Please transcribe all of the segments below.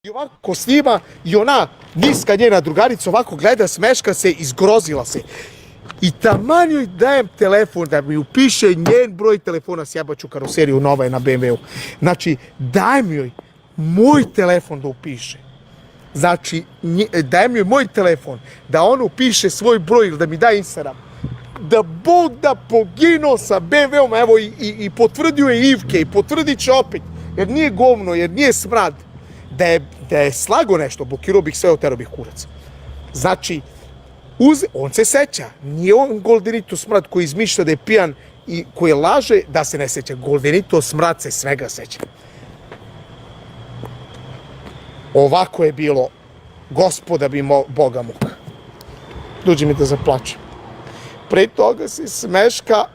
I ovako snima i ona niska njena drugarica ovako gleda, smeška se, izgrozila se. I taman joj dajem telefon da mi upiše njen broj telefona, sjebaću karoseriju, nova je na BMW-u. Znači, dajem joj moj telefon da upiše. Znači, dajem joj moj telefon da ona upiše svoj broj ili da mi da Instagram. Da Bog da poginuo sa BMW-om, evo i potvrdio je Ivke i potvrdit će opet, jer nije govno, jer nije smrad. Da je slago nešto, blokirao bih sve, otero bih kurac. Znači, on se seća, nije on Goldenito smrad koji izmišlja da je pijan i koji laže da se ne seća. Goldenito smrad se svega seća. Ovako je bilo, Gospoda bi Boga muka. Dođi mi da zaplačem. Pre toga se smeška,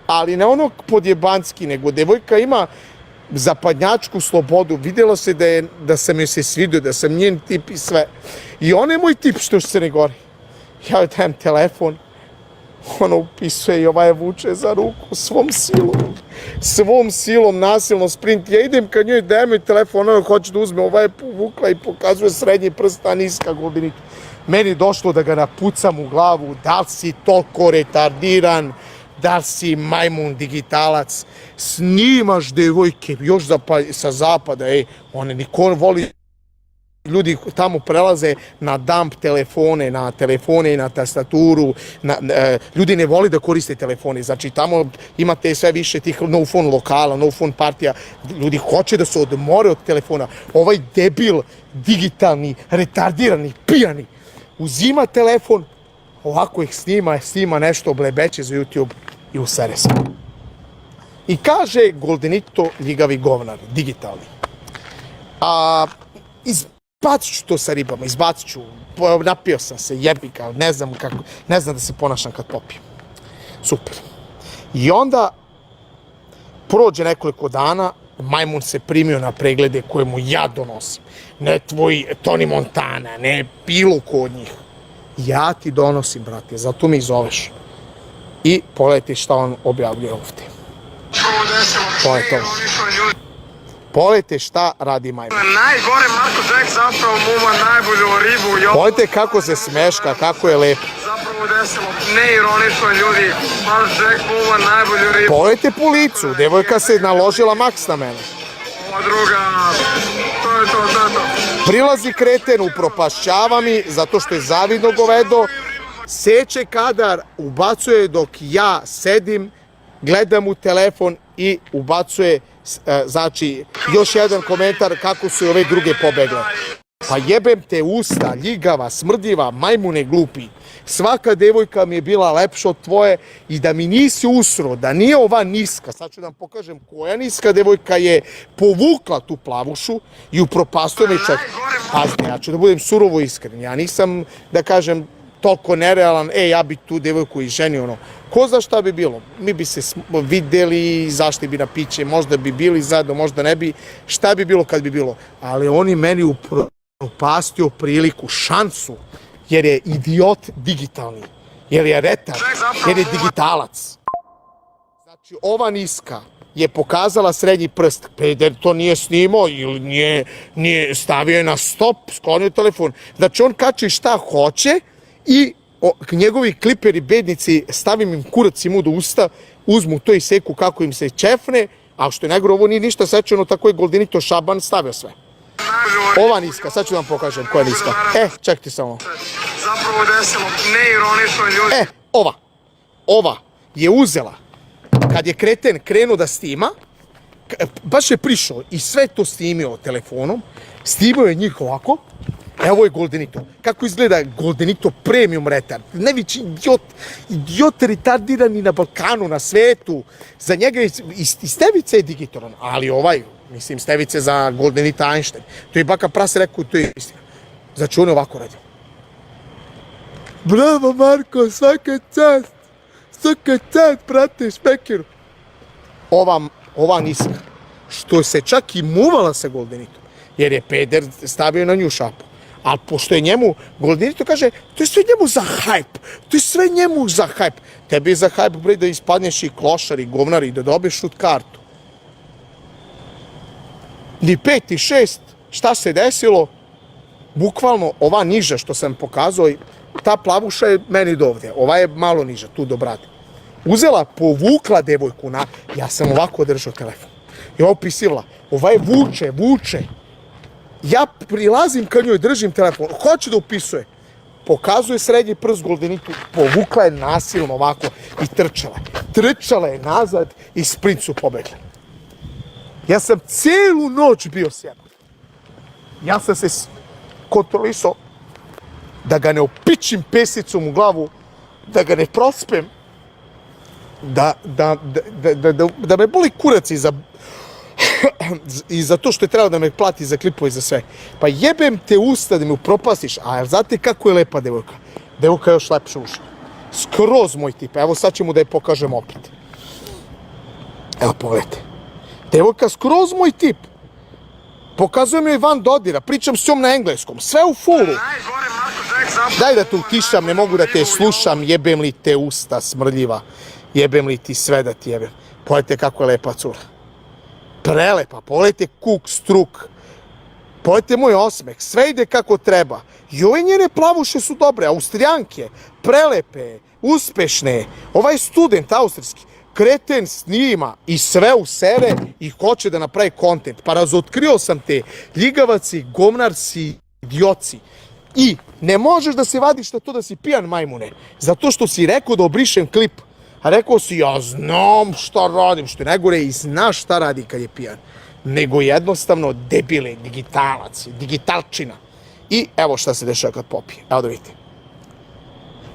ali ne ono podjebanski, nego devojka ima zapadnjačku slobodu. Vidjelo se da sam joj se svidio, da sam njen tip i sve. I on je moj tip što se ne gori. Ja joj dajem telefon, ona upisuje i ova je vuče za ruku svom silom nasilno sprint. Ja idem kad njoj dajem joj telefon, ona hoće da uzme, ova je povukla i pokazuje srednji prst, a niska Goldenito. Meni je došlo da ga napucam u glavu, da li si toliko retardiran, da li si majmun digitalac, snimaš devojke, još sa zapada, one niko voli, ljudi tamo prelaze na dump telefone, i na tastaturu, ljudi ne voli da koriste telefone, znači tamo imate sve više tih no phone lokala, no phone partija, ljudi hoće da se odmore od telefona, ovaj debil, digitalni, retardirani, pijani, uzima telefon, ovako ih snima nešto, blebeće za YouTube i usere se. I kaže Goldenito ljigavi govnar, digitalni. Izbacit ću to sa ribama, napio sam se, jebika, ne znam da se ponašam kad popijem. Super. I onda prođe nekoliko dana, majmun se primio na preglede koje mu ja donosim. Ne tvoj Tony Montana, ne bilo ko od njih. Ja ti donosim, brate, zato mi zoveš. I pogledajte šta on objavljuje ovdje. Pogledajte šta radi majmun. Najgore Marko Jack zapravo muma najbolju ribu. Pogledajte kako se smeška, kako je lepo. Zapravo desilo, neironično ljudi, Marko Jack muma najbolju ribu. Pogledajte po licu, devojka se naložila maks na mene. Ova druga, to je to. Prilazi kreten, upropašćava mi zato što je zavidno govedo, seče kadar, ubacuje dok ja sedim, gledam u telefon i ubacuje, znači, još jedan komentar kako su ove druge pobegle. Pa jebem te usta, ljigava, smrdljiva, majmune glupi. Svaka devojka mi je bila lepša od tvoje i da mi nisi usro, da nije ova niska, sad ću da vam pokažem koja niska devojka je povukla tu plavušu i upropastuje me čak. Pazite, ja ću da budem surovo iskren, ja nisam, da kažem, toliko nerealan, ja bi tu devojku i ženio, ono. Ko zna šta bi bilo? Mi bi se videli, zašli bi na piće, možda bi bili zajedno, možda ne bi, šta bi bilo kad bi bilo. Ali oni meni upropastio priliku, šansu, jer je idiot digitalni, jer je retar, jer je digitalac. Znači, ova niska je pokazala srednji prst, peder to nije snimao ili nije stavio je na stop, sklonio telefon. Znači, on kači šta hoće i njegovi kliperi, bednici, stavim im kurac im u do usta, uzmu to i seku kako im se čefne, a što je najgore, ovo nije ništa sečeno, tako je Goldenito Šaban stavio sve. Ova niska, sad ću da vam pokažem koja je niska. Čekajte samo. Zapravo desilo, neironično ljudi. Ova je uzela, kad je kreten krenuo da snima, baš je prišao i sve to snimio telefonom, snimio je njih ovako, evo je Goldenito. Kako izgleda Goldenito premium retard? Najveći idiot retardirani na Balkanu, na svetu. Za njega je i Stevica je digitoran, ali mislim, Stevice za Goldenita Einstein. To je baka prase rekao, to je istina. Znači, on je ovako radio. Bravo, Marko, svaka čast, prate, špekeru. Ova niska, što se čak i muvala sa Goldenitom, jer je peder stavio na nju šapu. Ali pošto je njemu, Goldenito kaže, to je sve njemu za hajp. Tebi je za hajp, bre, da ispadneš i klošar i govnar i da dobiješ šut kartu. Ni 5 i 6, šta se desilo? Bukvalno ova niža što sam pokazao, ta plavuša je meni do ovdje, ova je malo niža, tu do brade. Uzela, povukla devojku ja sam ovako držao telefon. I ovo prisivala, ova je vuče. Ja prilazim ka njoj, držim telefon, hoće da upisuje. Pokazuje srednji prst Goldenitu, povukla je nasilno ovako i trčala. Trčala je nazad i sprint su pobegli. Ja sam cijelu noć bio sjeban. Ja sam se kontrolisao da ga ne opičim pesicom u glavu, da ga ne prospem, da me boli kurac i za to što je trebalo da me plati za klipove i za sve. Pa jebem te usta da me upropastiš, a znate kako je lepa devojka? Devojka je još lepša uša. Skroz moj tip, evo sad ćemo da je pokažem opet. Evo pogledajte. Devojka skroz moj tip. Pokazujem joj van dodira, pričam s njom na engleskom, sve u fullu. Daj da te utišam, ne mogu da te slušam, jebem li te usta smrdljiva, jebem li ti sve da ti jebem. Pogledajte kako je lepa cura. Prelepa, pogledajte kuk, struk, pogledajte moj osmeh, sve ide kako treba. I ove njene plavuše su dobre, Austrijanke, prelepe, uspešne. Ovaj student austrijski, kreten snima i sve u sere i hoće da napravi kontent. Pa razotkrio sam te ljigavaci, govnarci, idioci. I ne možeš da se vadiš na to da si pijan, majmune, zato što si rekao da obrišem klip. A rekao si, ja znam šta radim, što je najgore i znaš šta radi kad je pijan. Nego jednostavno debile, digitalac, digitalčina. I evo šta se dešava kad popije. Evo da vidite.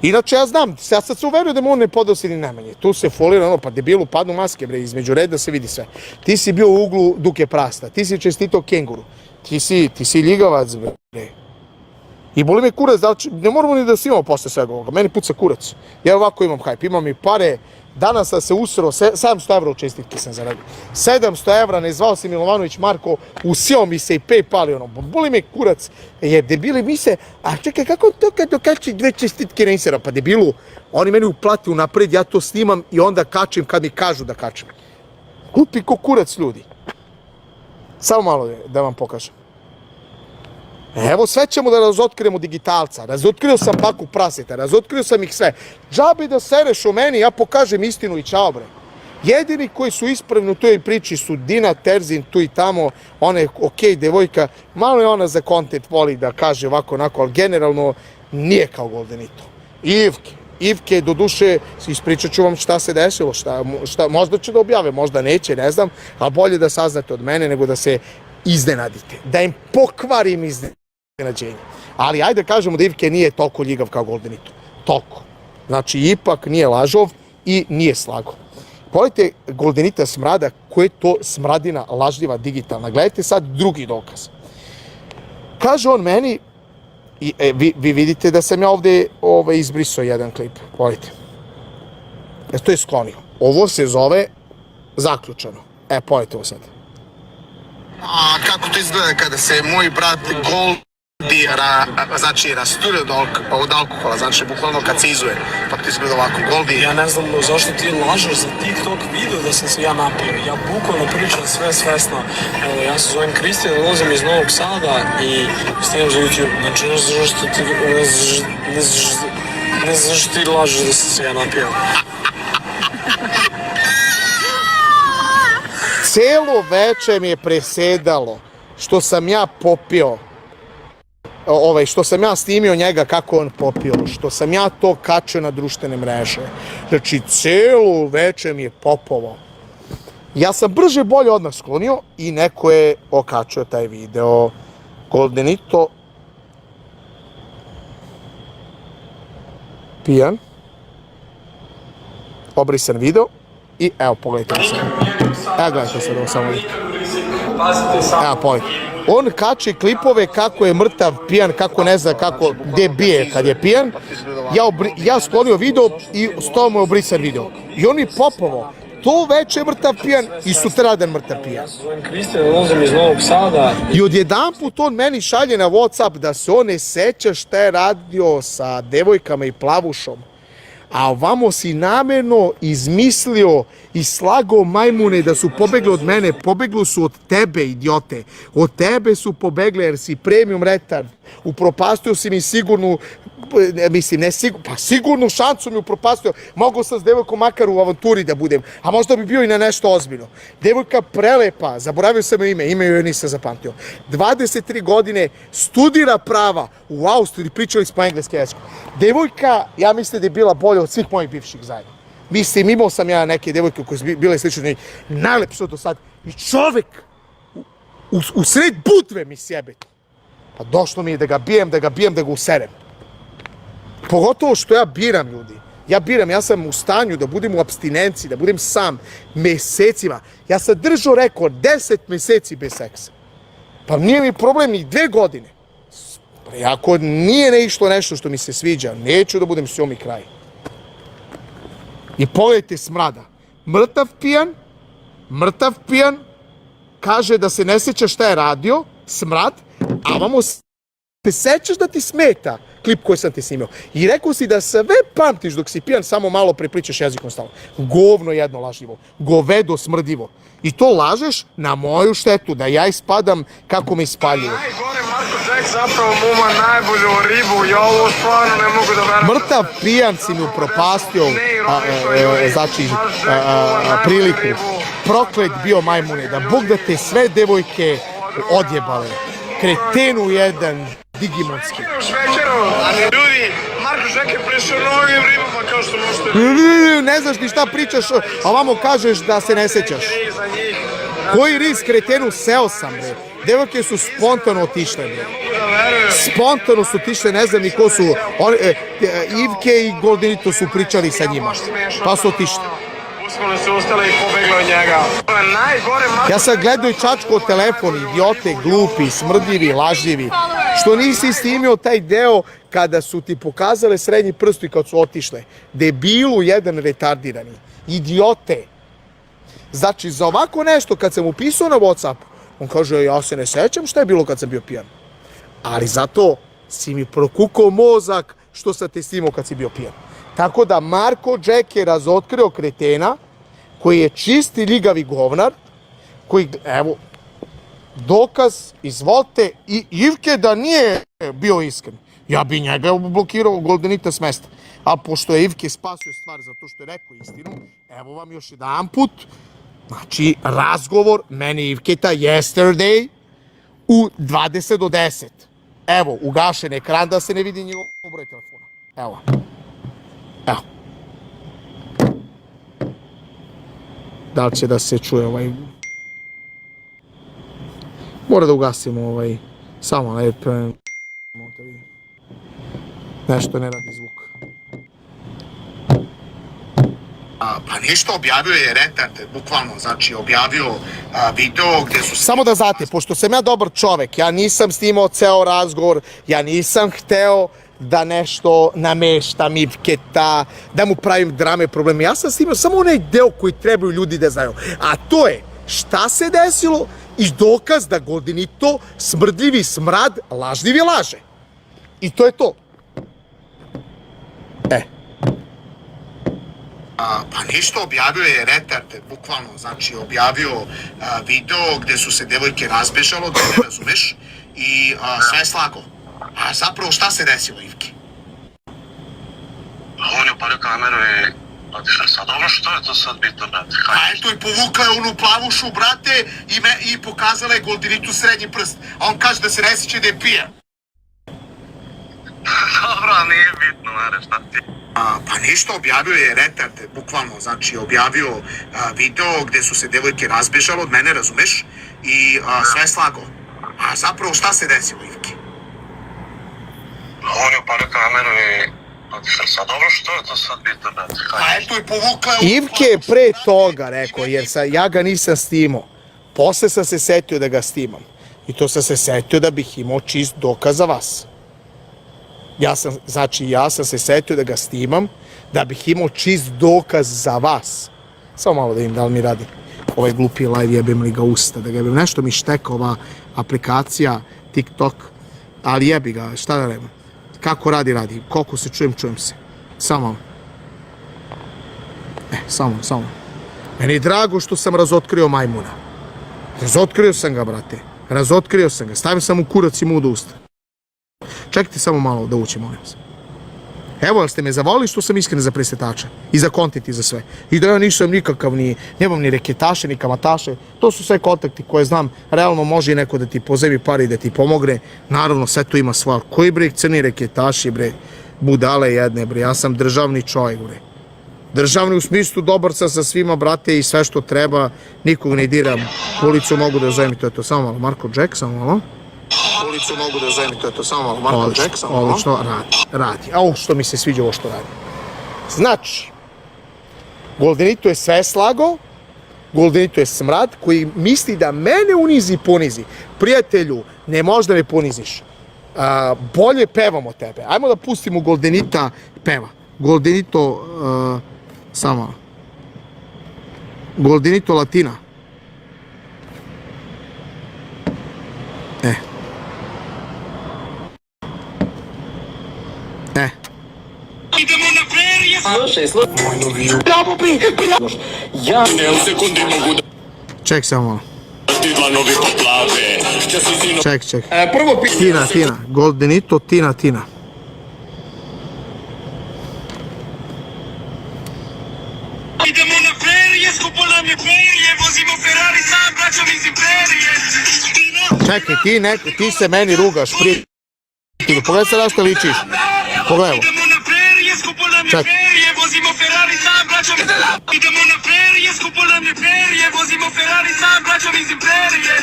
Inače ja znam, ja sad se uverio da mu on ne podosi ni najmanje. Tu se folira ono, pa debilu padnu maske, bre, između reda se vidi sve. Ti si bio u uglu Duke Prasta, ti si čestitao kenguru, ti si ljigavac, bre. I boli me kurac, ne moramo ni da snimamo posle svega ovoga, meni puca kurac. Ja ovako imam hype, imam i pare, danas sam se usrao, 700 evra u čestitke sam zaradio. 700 evra, ne zvao se Milovanović Marko, usio mi se i PayPal i ono, boli me kurac, jer debili mi se, a čekaj, kako to kad dokači 2 čestitke na Instagram, pa debilu, oni meni uplati unapred, ja to snimam i onda kačim kad mi kažu da kačim. Glupi ko kurac ljudi. Samo malo da vam pokažem. Evo sve ćemo da razotkrijemo digitalca, razotkrio sam baku praseta, razotkrio sam ih sve. Džabe da sereš o meni, ja pokažem istinu i čao bre. Jedini koji su ispravni u toj priči su Dina Terzin, tu i tamo, ona je okej devojka, malo je ona za kontent, voli da kaže ovako onako, ali generalno nije kao Goldenito. Ivke, do duše, ispričat ću vam šta se desilo, možda će da objave, možda neće, ne znam, a bolje da saznate od mene nego da se iznenadite, da im pokvarim iznenađenje. Ali ajde kažemo da Ivke nije toliko ljigav kao Goldenito. Toliko. Znači ipak nije lažov i nije slago. Pogledajte Goldenita smrada, koja je to smradina lažljiva, digitalna. Gledajte sad drugi dokaz. Kaže on meni, vi vidite da sam ja ovde izbrisao jedan klip. Pogledajte. To je sklonio. Ovo se zove zaključano. Pogledajte ovo sad. A kako to izgleda kada se moj brat Goldi rasture od alkohola, znači bukvalno kad se izuje, pa to izgleda ovako, Goldi. Ja ne znam zašto ti lažeš za TikTok video da sam se ja napio, ja bukvalno pričam sve svesno. Evo, ja se zovem Kristijan, dolazim iz Novog Sada i snimam za YouTube, znači ne znam zašto ti lažeš da sam se ja napio. Celo veče mi je presedalo što sam ja popio, što sam ja snimio njega kako on popio, što sam ja to kačio na društvene mreže. Znači, celo veče mi je popovao. Ja sam brže bolje odmah sklonio i neko je okačio taj video. Goldenito pijan, obrisan video i evo pogledajte mi sad. Evo gledajte sad ovo samo vidite. Evo pogledajte. On kači klipove kako je mrtav pijan, kako ne zna kako, gde bije kad je pijan. Ja sklonio video i stao mu je obrisan video. I on mi popovao. To veče je mrtav pijan i sutradan mrtav pijan. Kristijan, dolazim iz Novog Sada. I odjedanput on meni šalje na WhatsApp da se on ne seća šta je radio sa devojkama i plavušom. a ovamo si namerno izmislio i slagao majmune da su pobegli od mene. Pobegli su od tebe, idiote. Od tebe su pobegle jer si premium retard. Upropastio si mi sigurnu, mislim, ne sigurno, pa sigurnu šansu mi upropastio. Mogao sam s devojkom makar u avanturi da budem, a možda bi bio i na nešto ozbiljno. Devojka prelepa, zaboravio sam ime joj nisam zapamtio. 23 godine, studira prava u Austriji, pričali smo engleski jezik. Devojka, ja mislim da je bila bolja od svih mojih bivših zajedno. Mislim, imao sam ja neke devojke koje su bile slične, najlepše do sad. I čovek u sred butve mi sjebe. Pa došlo mi je da ga bijem, da ga userem. Pogotovo što ja biram, ljudi. Ja sam u stanju da budem u apstinenciji, da budem sam mesecima. Ja sam držao rekord 10 meseci bez seksa. Pa nije mi problem ni 2 godine. Ako nije ne išlo nešto što mi se sviđa, neću da budem s njom i kraj. I pogledajte smrada. Mrtav pijan, kaže da se ne sjeća šta je radio, smrad, a vamo se sećaš da ti smeta klip koji sam ti snimio. I rekao si da sve pamtiš dok si pijan, samo malo prepričaš jezikom stalno. Govno jedno lažljivo, govedo smrdivo. I to lažeš na moju štetu, da ja ispadam kako me ispaljuje. Najgore, Marko Jack zapravo muma najbolju ribu, ja ovo stvarno ne mogu da verujem. Mrtav pijan si mi upropastio priliku. Proklet bio majmune, da Bog da te sve devojke odjebale. Kretenu jedan digimonski. Ljudi, Marko Jack je prešao novim ribama kao što možete... Ne znaš ni šta pričaš, a vamo kažeš da se ne sećaš. Koji riz, kretenu, seo sam, bre. Devojke su spontano otišle, bre. Spontano su otišle, ne znam ni ko su. Ivke i Goldenito su pričali sa njima. Pa su otišle. Uskoro su ustale i pobegle od njega. Najgore, Marko... Ja sam gledao i čačko telefon, idiote, glupi, smrdljivi, lažljivi. Što nisi snimio taj deo kada su ti pokazale srednji prst i kad su otišle. Debilu jedan retardirani. Idiote. Znači, za ovako nešto, kad sam upisao na WhatsApp, on kaže, ja se ne sećam šta je bilo kad sam bio pijan. Ali zato si mi prokukao mozak što sam te snimao kad si bio pijan. Tako da Marko Jack je razotkrio kretena koji je čisti ljigavi govnar, koji, evo, dokaz, izvolite, i Ivke da nije bio iskren. Ja bi njega blokirao Goldenita s mesta. A pošto je Ivke spasio stvar zato što je rekao istinu, evo vam još jedan put, znači, razgovor mene i Ivketa yesterday u 20 do 10. Evo, ugašen ekran da se ne vidi njegov broj telefona. Evo. Evo. Da li će da se čuje ovaj... Mora da ugasimo ovaj... Samo lepo... Nešto ne radi zvuk. Pa ništa, objavio je retard, bukvalno, znači objavio video gdje su... Samo da znate, pošto sam ja dobar čovek, ja nisam snimao ceo razgovor, ja nisam hteo da nešto nameštam Ivketa, da mu pravim drame, probleme. Ja sam snimao samo onaj deo koji trebaju ljudi da znaju. A to je šta se desilo i dokaz da Goldenito, smrdljivi smrad, lažljivi laže. I to je to. Pa ništa, objavio je retard, bukvalno, znači objavio video gdje su se devojke razbežalo, da ne razumeš, i sve slago. A zapravo šta se desilo, Ivki? On je upalio kameru i otišao sad. Dobro, što je to sad bitno, brate? A eto, i povukla je onu plavušu, brate, i pokazala je Goldenitu srednji prst. A on kaže da se ne sjeća da je pijan. Dobro, nije bitno, mare, šta ti? Pa ništa, objavio je retard, bukvalno, znači objavio video gdje su se devojke razbežalo, od mene, razumeš, i sve slago. A zapravo šta se desilo, Ivki? On je upalio kameru i otišao sad. Dobro, što je to sad bitno, brate? A eto, i povukla je... Ivke je pre toga rekao, jer ja ga nisam snimao. Posle sam se setio da ga snimam. I to sam se setio da bih imao čist dokaz za vas. Ja sam se setio da ga snimam, da bih imao čist dokaz za vas. Samo malo da im da li mi radi ovaj glupi live, jebem li ga usta, da ga jebem. Nešto mi šteka ova aplikacija, TikTok, ali jebi ga, šta da nema. Kako radi, koliko se čujem se. Samo malo. Samo. Meni je drago što sam razotkrio majmuna. Razotkrio sam ga, brate. Razotkrio sam ga. Stavio sam mu kurac i mu do usta. Čekajte samo malo da ući, molim vas. Evo, ali ste me zavolili što sam iskren za presetača. I za kontent i za sve. I da ja nisam nikakav nemam ni reketaše, ni kamataše. To su sve kontakti koje znam. Realno može i neko da ti pozemi pare i da ti pomogne. Naravno, sve to ima stvar. Koji bre crni reketaši, bre? Budale jedne, bre. Ja sam državni čovjek, bre. Državni u smislu dobar sam sa svima, brate, i sve što treba. Nikog ne diram. Ulicu mogu da zovem i to je to. Samo malo. Marko Jack, samo malo. Ulicu mogu da zovem i to je to. Samo malo. Marko Jack, samo malo. Odlično, radi. A što mi se sviđa ovo što radi. Znači, Goldenito je sve slago, Goldenito je smrad koji misli da mene unizi i ponizi. Prijatelju, ne možeš da me poniziš. Bolje pevam od tebe. Ajmo da pustimo Goldenita peva. Goldenito, samo. Goldenito Latina. Idemo na ferije. Slušaj. Moj novi ju. Bravo, Ja ne u sekundi mogu da Ček samo malo. ti dva novi poplave. Če si sino... Ček. Prvo pitanje. Tina. Goldenito, Tina. Idemo na ferije, skupo nam je ferije. Vozimo Ferrari sam, braćom iz imperije. Čekaj, ti se meni rugaš, prijatelju. Pogledaj se na što ličiš. Pogledaj. Idemo na ferije, skupo nam je ferije. Vozimo Ferrari sam, braćom... Idemo na ferije, skupo nam je ferije. Vozimo Ferrari sam, braćom iz imperije.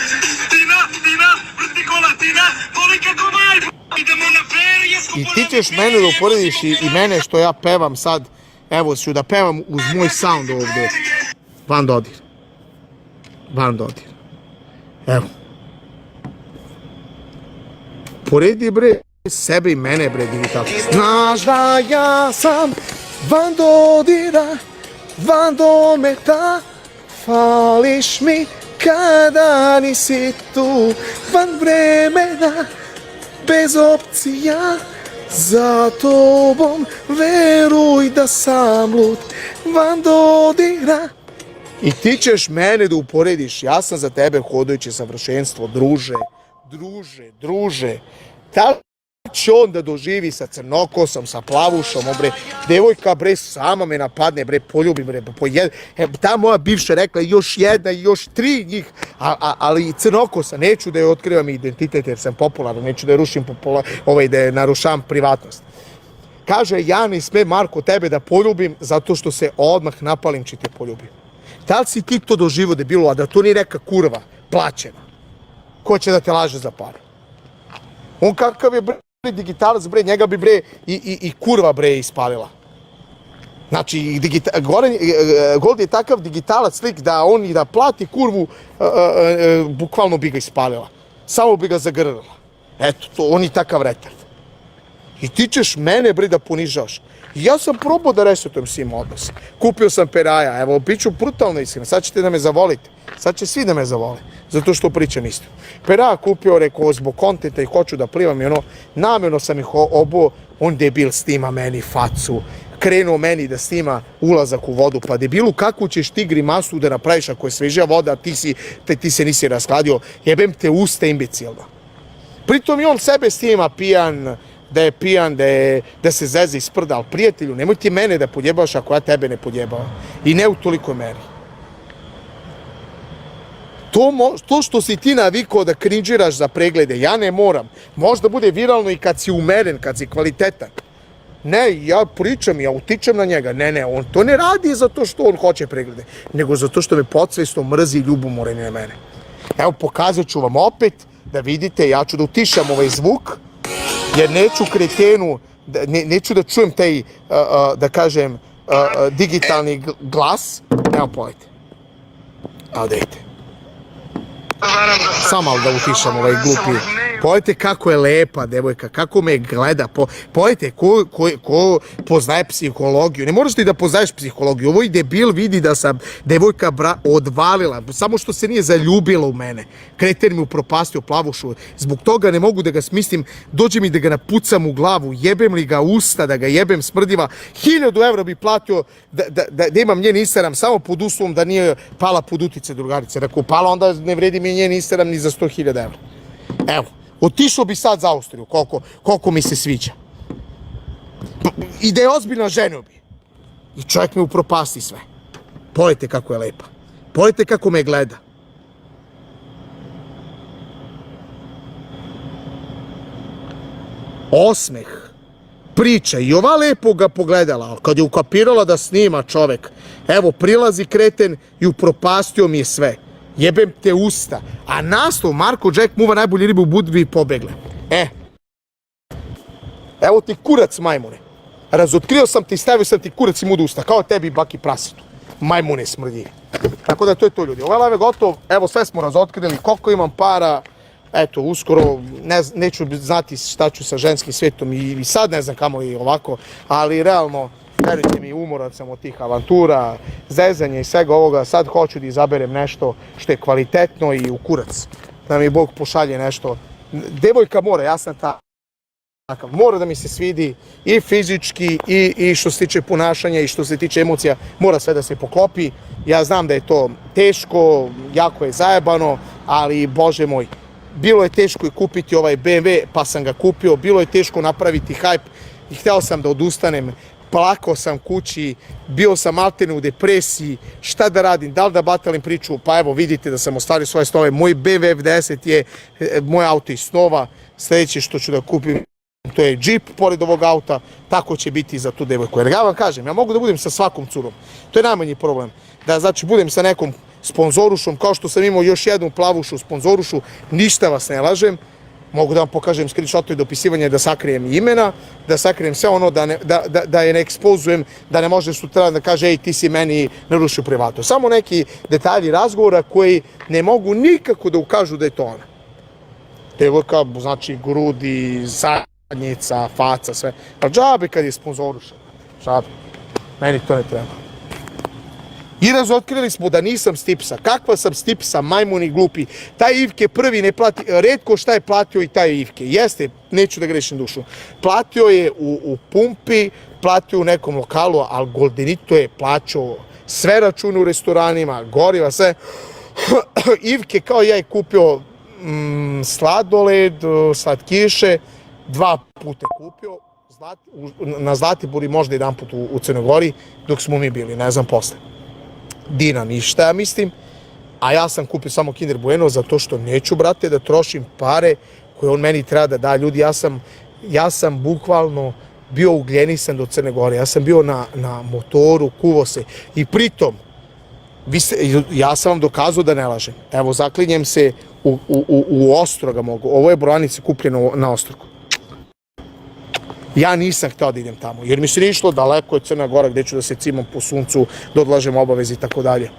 Tina, vrti kola, Tina. Voli kako maj. Idemo na ferije, skupo I nam ti je ćeš mene da uporediš i mene što ja pevam sad. Evo ću da pevam uz moj sound ovdje. Van Dodir. Evo. Poredi bre sebe i mene bre digitalno. Znaš da ja sam Van Dodira, Van dometa, fališ mi kada nisi tu, van vremena, bez opcija, za tobom veruj da sam lud, Van Dodira. I ti ćeš mene da uporediš, ja sam za tebe hodajuće savršenstvo, druže. Da li će on da doživi sa crnokosom, sa plavušom, bre, devojka, bre, sama me napadne, bre, poljubi, bre, ta moja bivša rekla još jedna i još 3 njih, ali crnokosa, neću da je otkrivam identitet jer sam popularan, neću da je rušim da je narušavam privatnost. Kaže, ja ne sme, Marko, tebe da poljubim zato što se odmah napalim če te poljubim. Da li si ti to doživo debilu, a da to nije neka kurva, plaćena? Ko će da te laže za pare? On kakav je, bre, digitalac, bre, njega bi, bre, i kurva, bre, ispalila. Znači, Gold je takav digitalac slik da on i da plati kurvu, bukvalno bi ga ispalila. Samo bi ga zagrlila. Eto, on je takav retard. I ti ćeš mene, bre, da ponižavaš. I ja sam probao da resetujem svim odnos. Kupio sam peraja, evo, bit ću brutalno iskren, sad ćete da me zavolite. Sad će svi da me zavole, zato što pričam isto. Peraja kupio, rekao, zbog kontenta i hoću da plivam i namjerno sam ih obuo, on debil snima meni facu, krenuo meni da snima ulazak u vodu, pa debilu, kakvu ćeš ti grimasu da napraviš ako je svežija voda, a ti se nisi raskladio, jebem te usta imbecilno. Pritom i on sebe snima pijan, da se zeze i sprda, ali prijatelju, nemoj ti mene da podjebavaš ako ja tebe ne podjebavam. I ne u tolikoj meri. To što si ti navikao da krinđiraš za preglede, ja ne moram. Možda bude viralno i kad si umeren, kad si kvalitetan. Ne, ja pričam, ja utičem na njega. Ne, on to ne radi zato što on hoće preglede, nego zato što me podsvesno mrzi ljubomoran na mene. Evo, pokazat ću vam opet da vidite, ja ću da utišam ovaj zvuk, jer neću kretenu, neću da čujem taj, da kažem, digitalni glas. Evo, pojete. Evo, dejte. Samo malo da utišam ovaj glupi. Pogledajte kako je lepa devojka, kako me gleda. Pogledajte ko poznaje psihologiju. Ne moraš ti da poznaješ psihologiju. Ovo i debil vidi da sam devojka odvalila. Samo što se nije zaljubila u mene. Kreten mi upropastio plavušu. Zbog toga ne mogu da ga smislim. Dođe mi da ga napucam u glavu. Jebem li ga usta, da ga jebem smrdiva. 1000 evra bi platio da imam njen Instagram samo pod uslovom da nije pala pod utice drugarice. Ako pala, onda ne vredi mi njen Instagram ni za 100.000 evra. Evo, otišao bi sad za Austriju, koliko mi se sviđa. I da je ozbiljna, ženio bi. I čovjek me upropasti sve. Pogledajte kako je lepa. Pogledajte kako me gleda. Osmeh, priča i ova lepo ga pogledala, ali kad je ukapirala da snima čovek, evo prilazi kreten i upropastio mi je sve. Jebem te usta. A naslov Marko Jack muva najbolje ribe u Budvi i pobegle. Evo ti kurac, majmune. Razotkrio sam ti i stavio sam ti kurac i mudu usta. Kao tebi baki prasitu. Majmune smrdi. Tako da to je to, ljudi. Ovaj live je gotov. Evo sve smo razotkrili. Koliko imam para. Eto, uskoro neću znati šta ću sa ženskim svetom i sad ne znam kamo i ovako. Ali realno, verujte mi, umoran sam od tih avantura, zezanja i svega ovoga. Sad hoću da izaberem nešto što je kvalitetno i u kurac. Da mi Bog pošalje nešto. Devojka mora, ja sam takav. Mora da mi se svidi i fizički i što se tiče ponašanja i što se tiče emocija. Mora sve da se poklopi. Ja znam da je to teško, jako je zajebano, ali Bože moj, bilo je teško i kupiti ovaj BMW, pa sam ga kupio. Bilo je teško napraviti hype i hteo sam da odustanem. Plakao sam kući, bio sam maltene u depresiji, šta da radim, da li da batalim priču, pa evo vidite da sam ostvario svoje snove. Moj BMW F10 je moj auto iz snova, sljedeće što ću da kupim to je Jeep pored ovog auta, tako će biti za tu devojku. Jer ja vam kažem, ja mogu da budem sa svakom curom, to je najmanji problem, da znači budem sa nekom sponzorušom, kao što sam imao još jednu plavušu sponzorušu, ništa vas ne lažem. Mogu da vam pokažem screenshotove i dopisivanje da sakrijem imena, da sakrijem sve ono, da je ne ekspozujem, da ne može sutra da kaže ej ti si meni narušio privatno. Samo neki detalji razgovora koji ne mogu nikako da ukažu da je to ona. Devojka, znači grudi, zadnjica, faca, sve. Pa džabe kad je sponzorušen. Džabe. Meni to ne treba. I razotkrili smo da nisam stipsa. Kakva sam stipsa, majmuni glupi. Taj Ivke prvi ne plati, retko šta je platio i taj Ivke. Jeste, neću da grešim dušu. Platio je u pumpi, platio u nekom lokalu, ali Goldenito je plaćao sve račune u restoranima, goriva, sve. Ivke kao ja je kupio sladoled, slatkiše, 2 puta kupio. Na Zlatibori možda jedan put u Crnoj Gori, dok smo mi bili, ne znam posle. Dina ništa, ja mislim, a ja sam kupio samo Kinder Bueno zato što neću, brate, da trošim pare koje on meni treba da da. Ljudi, ja sam bukvalno bio ugljenisan do Crne Gore, ja sam bio na motoru, kuvo se i pritom, ja sam vam dokazao da ne lažem. Evo, zaklinjem se u Ostroga mogu, ovo je brojanice kupljeno na Ostrogu. Ja nisam htio da idem tamo, jer mi se nije išlo, daleko je Crna Gora gdje ću da se cimam po suncu, da odlažem obaveze i tako dalje.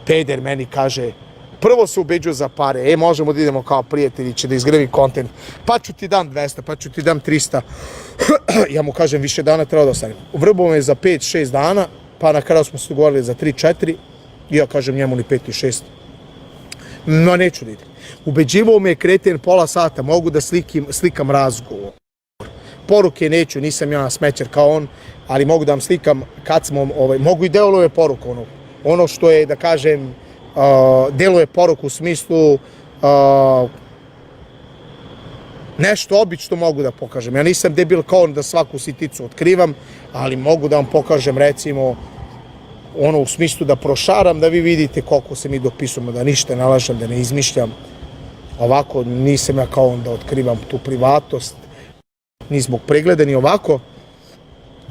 Peder meni kaže, prvo se ubeđuje za pare, možemo da idemo kao prijatelji, će da izgrevim kontent, pa ću ti dam 200, pa ću ti dam 300. Ja mu kažem, više dana treba da ostanem. Vrbo me za 5-6 dana, pa na kraju smo se dogovorili za 3-4, i ja kažem njemu ni 5 i 6. No, neću da idem. Ubeđivao me je kreten pola sata, mogu da slikam razgovor. Poruke neću, nisam ja smećer kao on, ali mogu da vam slikam kad smo, mogu i deluje poruku, ono što je, da kažem, deluje poruku u smislu nešto obično mogu da pokažem. Ja nisam debil kao on da svaku siticu otkrivam, ali mogu da vam pokažem, recimo, ono u smislu da prošaram, da vi vidite koliko se mi dopisujemo, da ništa ne lažem, da ne izmišljam. Ovako nisam ja kao on da otkrivam tu privatnost, ni zbog pregleda, ni ovako,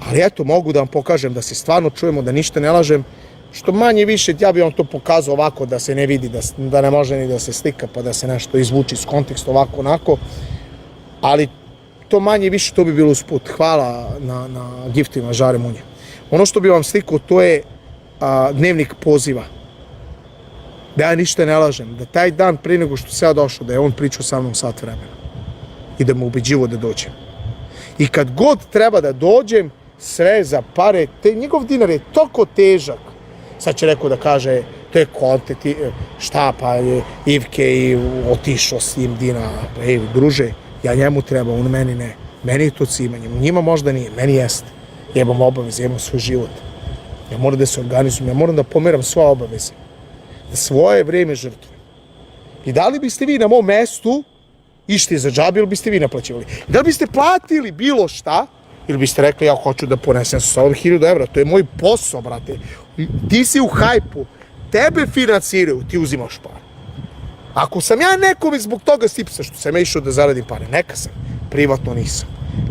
ali eto, mogu da vam pokažem da se stvarno čujemo, da ništa ne lažem, što manje više, ja bih vam to pokazao ovako, da se ne vidi, da ne može ni da se slika, pa da se nešto izvuči iz konteksta, ovako, onako, ali to manje više, to bi bilo usput. Hvala na giftima Žare Munje. Ono što bi vam slikao, to je dnevnik poziva. Da ja ništa ne lažem, da taj dan prije nego što se ja došao, da je on pričao sa mnom sat vremena i da me ubeđivo da dođem. I kad god treba da dođem, sve za pare, njegov dinar je toliko težak. Sad će neko da kaže, to je kontent, šta pa je Ivke i otišao s njim dinara. Ej, druže, ja njemu treba, on meni ne. Meni je to cimanje, njima možda nije, meni jeste. Ja imam obaveze, ja imam svoj život. Ja moram da se organizujem, ja moram da pomeram sva obaveze. Da svoje vreme žrtvujem. I da li biste vi na mom mestu išli za džabe ili biste vi naplaćivali? Da li biste platili bilo šta ili biste rekli ja hoću da ponesem sa sobom 1000 evra, to je moj posao, brate. Ti si u hajpu, tebe financiraju, ti uzimaš pare. Ako sam ja nekome zbog toga stipsa što sam ja išao da zaradim pare, neka sam, privatno nisam.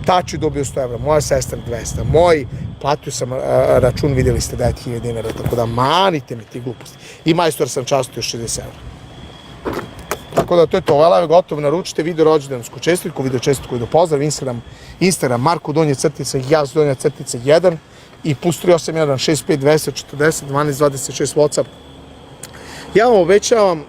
Taču je dobio 100 evra, moja sestra 200, moj, platio sam račun, vidjeli ste 9000 dinara, tako da manite mi ti gluposti. I majstor sam častio 60 evra. Tako da to je to, ovaj live gotovo, naručite video rođendansku čestitku, video čestitku do pozdrav, Instagram Marko Donje crtica, Jaz Donja crtica 1 i plus 381 65 240 12 26 WhatsApp. Ja vam obećavam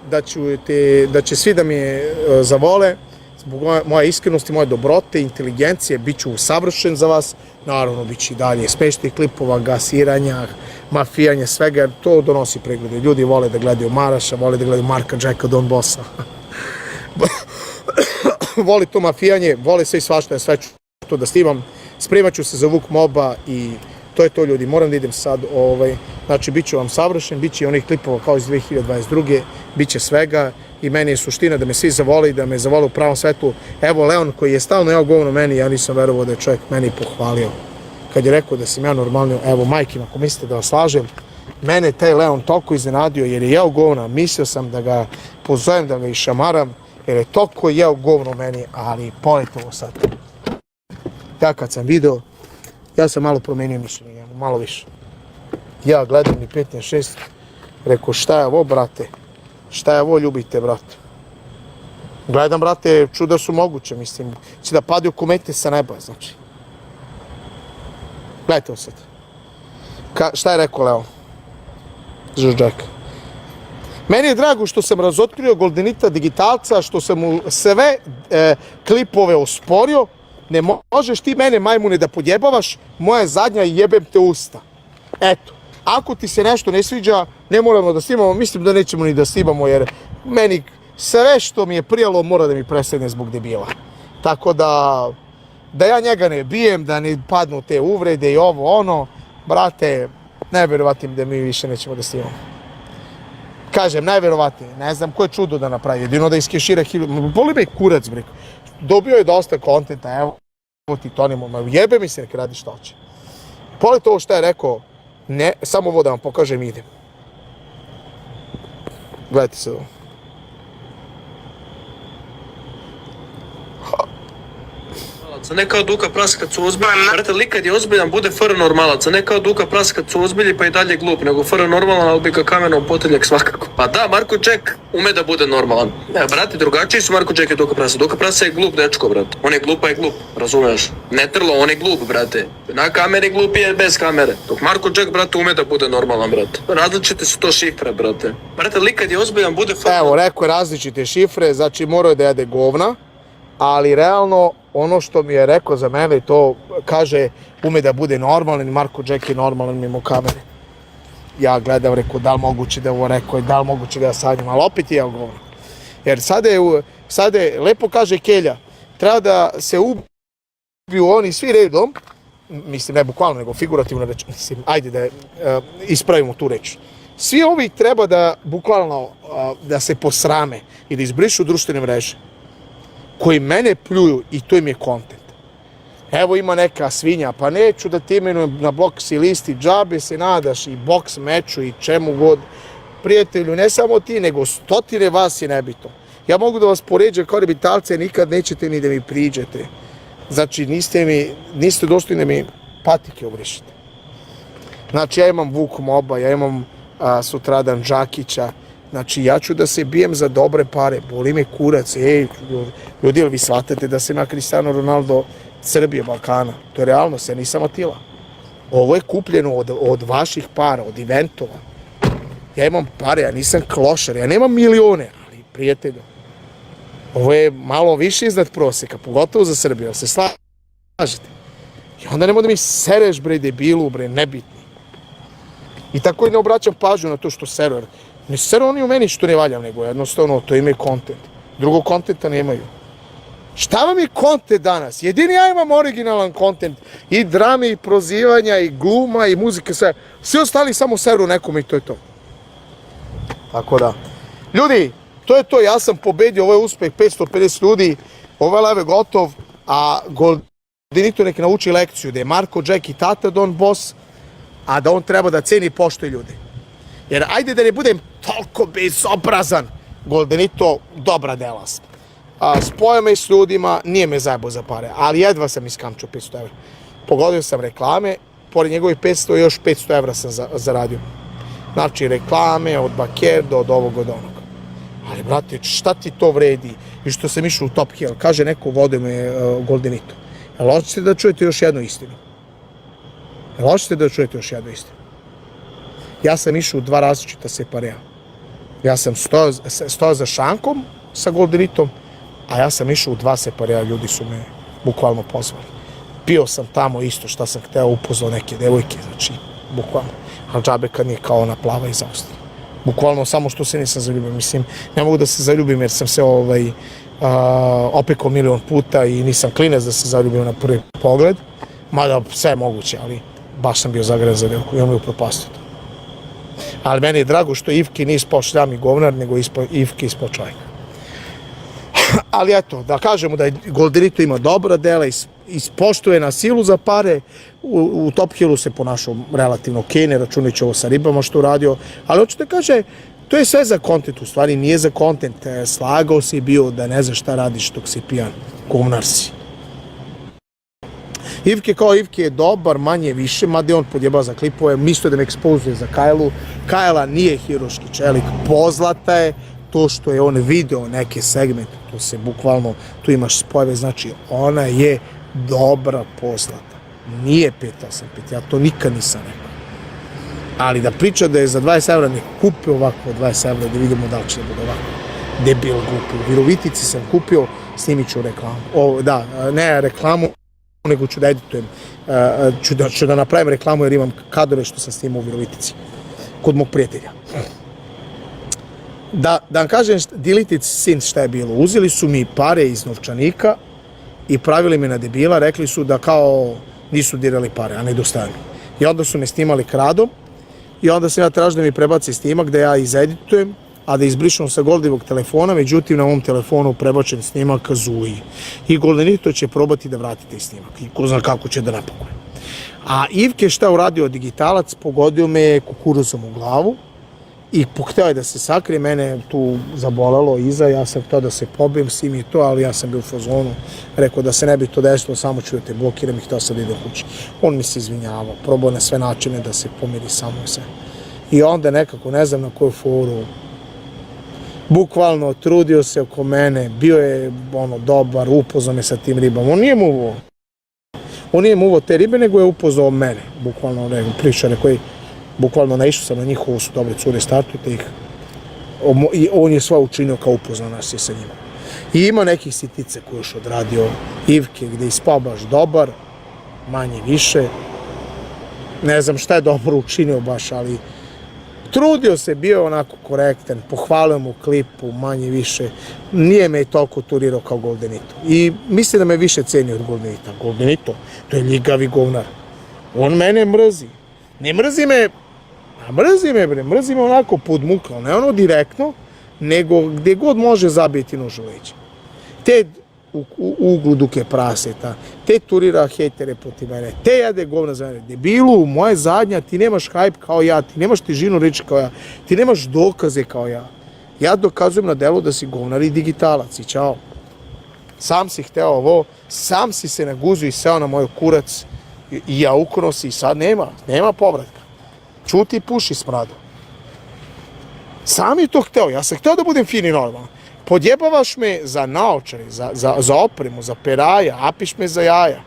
da će svi da me zavole, zbog moje iskrenosti, moje dobrote, inteligencije, bit ću savršen za vas, naravno bit će i dalje smešnih klipova, gasiranja, mafijanja, svega, jer to donosi preglede. Ljudi vole da gledaju Maraša, vole da gledaju Marka Jacka, Don Bossa. Voli to mafijanje, vole sve i svašta, sve ću to da snimam. Spremat ću se za Vuk Moba i to je to, ljudi, moram da idem sad, znači bit ću vam savršen, bit će i onih klipova kao iz 2022. Bit će svega i meni je suština da me svi zavole i da me zavole u pravom svetu. Evo Leon koji je stalno jeo govno meni, ja nisam verovao da je čovjek meni pohvalio. Kad je rekao da sam ja normalnio, evo majkim, ako mislite da vas lažem, mene taj Leon toliko iznenadio jer je jeo govna, mislio sam da ga pozovem, da ga išamaram, jer je toliko jeo govno meni, ali poletovo sad. Ja kad sam video, ja sam malo promenio mišljenje, malo više. Ja gledam ni 5 ni 6, rekao šta je ovo, brate? Šta je ovo, ljubite, brate? Gledam, brate, čuda su moguće, mislim. Će da padaju komete sa neba, znači. Gledajte ovo sad. Šta je rekao Leo? Žužđak. Meni je drago što sam razotkrio Goldenita digitalca, što sam mu sve klipove osporio. Ne možeš ti mene, majmune, da podjebavaš, moja zadnja i jebem te usta. Eto, ako ti se nešto ne sviđa, ne moramo da snimamo, mislim da nećemo ni da snimamo, jer meni sve što mi je prijalo mora da mi presegne zbog debila. Tako da ja njega ne bijem, da ne padnu te uvrede i ovo, ono, brate, najverovatnije da mi više nećemo da snimamo. Kažem, najverovatnije, ne znam koje čudo da napravi, jedino da iskešira 1000, boli me kurac, brek. Dobio je dosta kontenta, evo ti tonimo, jebe mi se, nek radi što hoće. Pored ovo što je rekao, ne, samo ovo da vam pokažem, idem. Gledajte se ovo. A ne kao Duka Prasa kad su ozbiljni. Brate, lik kad je ozbiljan bude fr normalac, a ne kao Duka Prasa kad su ozbiljni pa i dalje glup, nego fr normalan, ali bi ka kamenom poteljak svakako. Pa da, Marko Jack ume da bude normalan. Ne, brate, drugačiji su Marko Jack i Duka Prasa. Duka Prasa je glup dečko, brate. On je glup, pa je glup, razumeš? Ne trlo, on je glup, brate. Na kameri glup je bez kamere. Dok Marko Jack, brate, ume da bude normalan, brate. Različite su to šifre, brate. Brate, lik kad je ozbiljan bude fr... Evo, rekao je različite šifre, znači morao je da jede govna, ali realno ono što mi je rekao za mene, to kaže ume da bude normalan i Marko Jack je normalan mimo kamere. Ja gledam, rekao, da li moguće da ovo rekao i da li moguće da ja sanjam, ali opet je ja govno. Jer sada je, lepo kaže Kelja, treba da se ubiju oni svi redom, mislim ne bukvalno nego figurativno reč, mislim, ajde da ispravimo tu reč. Svi ovi treba da bukvalno da se posrame i da izbrišu društvene mreže koji mene pljuju i to im je kontent. Evo ima neka svinja, pa neću da ti imenujem na boks i listi, džabe se nadaš i boks meču i čemu god. Prijatelju, ne samo ti, nego stotine vas je nebitno. Ja mogu da vas poređam kao rebitalce, nikad nećete ni da mi priđete. Znači, niste dostojni da mi patike obrišete. Znači, ja imam Vuk Moba, ja imam sutradan Đakića, znači, ja ću da se bijem za dobre pare, boli me kurac, ljudi, vi shvatate da sam ja Cristiano Ronaldo Srbije, Balkana, to je realnost, ja nisam Atila. Ovo je kupljeno od vaših para, od eventova. Ja imam pare, ja nisam klošar, ja nemam milione, ali prijatelju, ovo je malo više iznad prosjeka, pogotovo za Srbiju, ali se slažete. I onda nemoj da mi sereš, bre, debilu, bre, nebitni. I tako i ne obraćam pažnju na to što seru, jer ne seru oni u meni što ne valjam, nego jednostavno to ima kontent. Drugog kontenta nemaju. Šta vam je kontent danas? Jedini ja imam originalan kontent. I drame, i prozivanja, i gluma, i muzike, sve. Svi ostali samo seru nekome i to je to. Tako da. Ljudi, to je to. Ja sam pobedio, ovo je uspeh, 550 ljudi. Ovaj live je gotov, a Goldenito nek nauči lekciju da je Marko, Jack i Tata Don boss, a da on treba da ceni i poštuje ljude. Jer ajde da ne budem toliko bezobrazan, Goldenito dobra dela sam. Spojao me s ljudima, nije me zajebao za pare, ali jedva sam iskamčio 500 evra. Pogodio sam reklame, pored njegovih 500 još 500 evra sam zaradio. Znači reklame od Bakerdo, od ovog, od onog. Ali brate, šta ti to vredi? I što sam išao u Top Hill, kaže neko vode me Goldenito. Jel hoćete da čujete još jednu istinu? Ja sam išao u 2 različita separeja. Ja sam stojao za šankom sa Goldenitom, a ja sam išao u 2 separeja, ljudi su me bukvalno pozvali. Pio sam tamo isto šta sam hteo, upoznao neke devojke, znači, bukvalno. Ali džabe kad nije kao ona plava iz Austrije. Bukvalno samo što se nisam zaljubio. Mislim, ne mogu da se zaljubim jer sam se opekao milion puta i nisam klinac da se zaljubio na prvi pogled. Mada sve je moguće, ali baš sam bio zagrezan za devojku i on me upropastio to. Ali meni je drago što Ivki nije ispao šljam i govnar, nego Ivki ispao čovjek. Ali eto, da kažemo da Goldenito ima dobra dela, ispoštuje na silu za pare, u Top Hillu se ponašao relativno okej, ne računajući ovo sa ribama što uradio, ali hoću da kaže, to je sve za kontent, u stvari nije za kontent, slagao si bio da ne znaš šta radiš dok si pijan, govnar si. Ivke kao Ivke je dobar, manje više, mada je on podjebao za klipove, mislio da me ekspozuje za Kajlu. Kajla nije hiroški čelik, pozlata je, to što je on video neke segmente, to se bukvalno, tu imaš spojeve, znači ona je dobra pozlata. Nije 585, ja to nikad nisam rekao. Ali da priča da je za 20 evra ne kupi ovako 20 evra, da vidimo da li će da bude ovako. Debil glupi. U Virovitici sam kupio, snimit ću reklamu. Ne reklamu, nego ću da editujem, ću da napravim reklamu jer imam kadrove što sam snimao u Virovitici, kod mog prijatelja. Da vam kažem, deleted scenes šta je bilo, uzeli su mi pare iz novčanika i pravili me na debila, rekli su da kao nisu dirali pare, a nedostajali. I onda su me snimali kradom i onda sam ja tražio da mi prebaci snimak da ja izeditujem, a da izbrišem sa Goldivog telefona, međutim na ovom telefonu prebačen snimak Zuji. I Goldenito će probati da vrati taj snimak i ko zna kako će da napakuje. A Ivke šta uradio digitalac, pogodio me kukuruzom u glavu i hteo je da se sakrije, mene tu zabolelo iza, ja sam hteo da se pobijem, s i to, ali ja sam bio u fazonu, rekao da se ne bi to desilo, samo ću da te blokiram i hteo sam da idem kući. On mi se izvinjavao, probao na sve načine da se pomiri samo sve. I onda nekako, ne znam na koju foru, bukvalno trudio se oko mene, bio je dobar, upoznao me sa tim ribama. On nije muvao te ribe, nego je upoznao mene, bukvalno pričare koji bukvalno naišao sam na njih, ovo su dobre cure, startujte ih. I on je sva učinio kao upoznao nas je sa njima. I ima nekih sitice koje još odradio Ivke, gde je ispao baš dobar, manje više. Ne znam šta je dobro učinio baš, ali trudio se, bio onako korektan, pohvalio mu klipu, manje više. Nije me toliko turirao kao Goldenito. I mislim da me više cenio od Goldenita. Goldenito, to je ljigavi govnar. On mene mrzi. Ne mrzi me, mrzi me onako podmuklo, ne ono direktno, nego gdje god može zabiti nož u leđa. Te u uglu duke praseta, te turira hejtere protiv mene, te jade govna za mene. Debilu, moja zadnja, ti nemaš hype kao ja, ti nemaš težinu reči kao ja, ti nemaš dokaze kao ja. Ja dokazujem na delu da si govnar i digitalac i čao. Sam si hteo ovo, sam si se naguzio i seo na moj kurac i ja ukrono si i sad nema povratka. Čuti i puši smradu. Sam je to hteo, ja sam hteo da budem fin i normalan. Podjebavaš me za naočare, za opremu, za peraja, apiš me za jaja.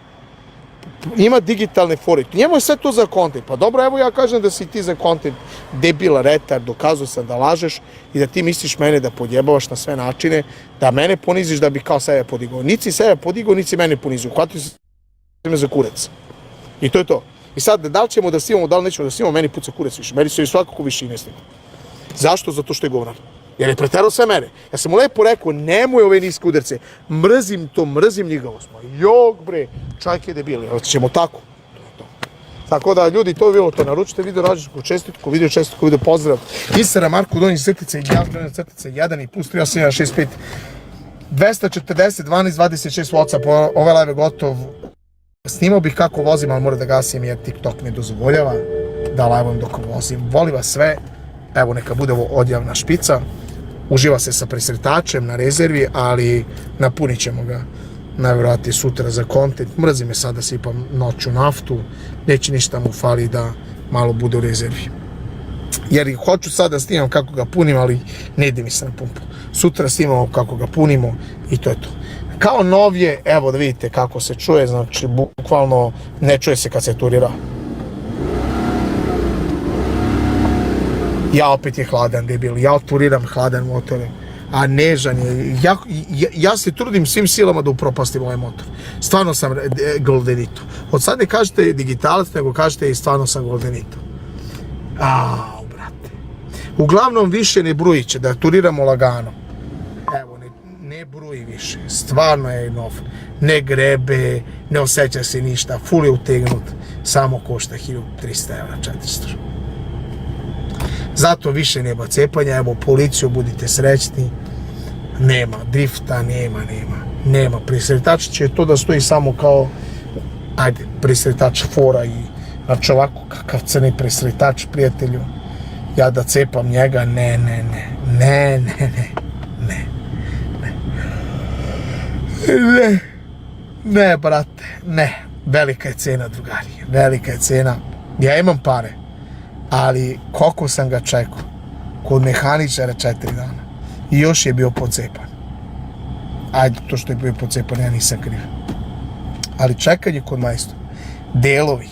ima digitalne fore. Njemu je sve to za content. Pa dobro, evo ja kažem da si ti za content debila, retard, dokazao sam da lažeš i da ti misliš mene da podjebavaš na sve načine, da mene poniziš da bi kao sebe podigao. Nici sebe podigao, nici mene ponizio. Hvatio se me za kurac. I to je to. I sad, da li ćemo da snimamo, da li nećemo da snimamo, meni puca kurac više. Meni se svakako više ne snima. Zašto? Zato što je govnar. Jer je preterao sve mene. Ja sam mu lepo rekao, nemoj ove niske udarce. Mrzim to, mrzim njegavost. Jok bre, čajke je debili. Ali ćemo tako. Tako da, ljudi, to je bilo to. Naručite video rođendanku čestitku, video pozdrav. Instagram Marko Donji crtice i ja Donji crtice 1 i plus 3865 240 12 26 WhatsApp. Ove live je gotov. Snimao bih kako vozim, ali moram da gasim jer TikTok ne dozvoljava da live-om dok vozim. Volim vas sve. Evo, neka bude ovo odjavna špica. Uživa se sa presretačem na rezervi, ali napunit ćemo ga najvjerojatnije sutra za content. Mrzi me sad da sipam noću naftu. Neće ništa mu fali da malo bude u rezervi. Jer hoću sad da snimam kako ga punim, ali ne ide mi se na pumpu. Sutra snimamo kako ga punimo i to je to. Kao nov je, evo da vidite kako se čuje, znači bukvalno ne čuje se kad se turira. Ja opet je hladan, debil, ja oturiram hladan motor, a nežan je. Ja se trudim svim silama da upropastim ovaj motor. Stvarno sam goldenito. Od sad ne kažete digitalac, nego kažete i stvarno sam goldenito. Brate. Uglavnom više ne brujiće, da turiramo lagano. Evo, ne bruji više. Stvarno je nov. Ne grebe, ne osjeća se ništa, full je utegnut. Samo košta 1300 evra, 400. Zato više nema cepanja, evo policiju, budite srećni. Nema drifta, nema. Presretač će to da stoji samo kao, ajde, presretač fora i, znači ovako, kakav crni presretač, prijatelju. Ja da cepam njega, ne, brate, ne. Velika je cena, drugari, velika je cena. Ja imam pare. Ali koliko sam ga čekao, kod mehaničara 4 dana. I još je bio pocepan. Ajde, to što je bio pocepan, ja nisam kriv. Ali čekanje kod majstora, delovi.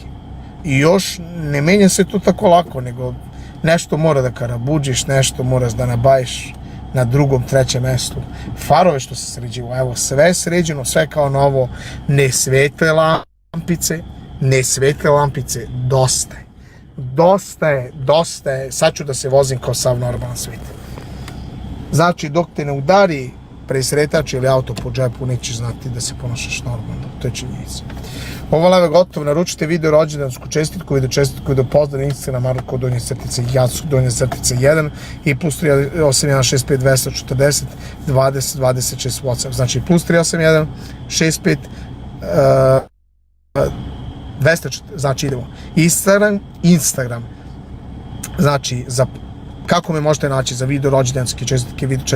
I još ne menja se to tako lako, nego nešto mora da karabuđiš, nešto moraš da nabaviš na drugom, trećem mestu. Farove što se sređivo, evo, sve sređeno, sve kao novo, ne svetle lampice, dosta je, sad ću da se vozim kao sav normalan svijet. Znači, dok te ne udari presretač ili auto po džepu, nećeš znati da se ponašaš normalno, to je činjenica. Ovo live je gotov, naručite video rođendansku čestitku, video pozdrav, Instagram Marko Donji crtice, Jacu Donji crtice 1 i plus 38165 240 20 26 WhatsApp. Znači, plus 381 65 200, znači idemo. Instagram. Znači, kako me možete naći za video rođendanske čestitke, video